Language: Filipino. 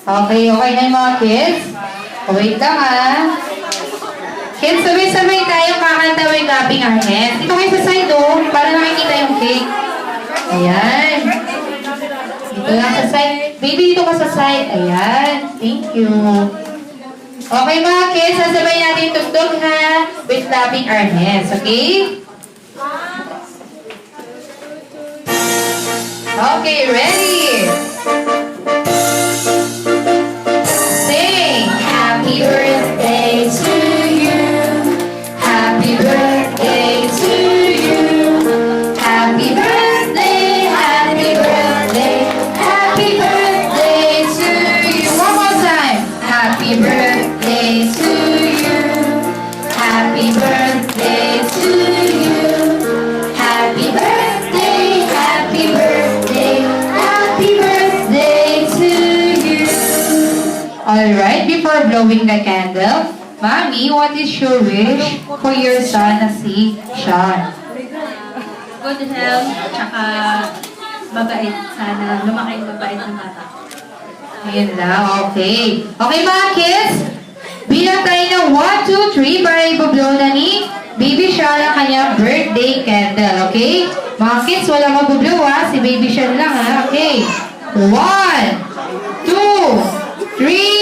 Okay na yung mga kids? Wait lang Kids, sabay-sabay tayo kakanta with clapping our hands. Dito kayo sa side para nakikita yung cake. Ayan. Dito lang sa side. Baby, dito ka sa side. Ayan. Thank you. Okay mga kids, sasabay natin tugtog with clapping our hands. Okay? Okay, ready? Sing! Happy birthday to you. Happy birthday to you. Happy birthday, happy birthday. Happy birthday to you. One more time. Happy birthday to you. Happy birthday to you. Happy birthday, happy birthday. Happy birthday to you. Alright, before blowing the candle, Mommy, what is your wish for your son na si Sean? Good health, tsaka mabait. Sana lumaki mabait na bata. Ayun lang, okay. Okay mga kids, bilang tayo ng 1, 2, 3 para ibablow na ni Baby Sean ang kanyang birthday candle, okay? Mga kids, walang mabablow si Baby Sean lang okay? 1, 2, 3,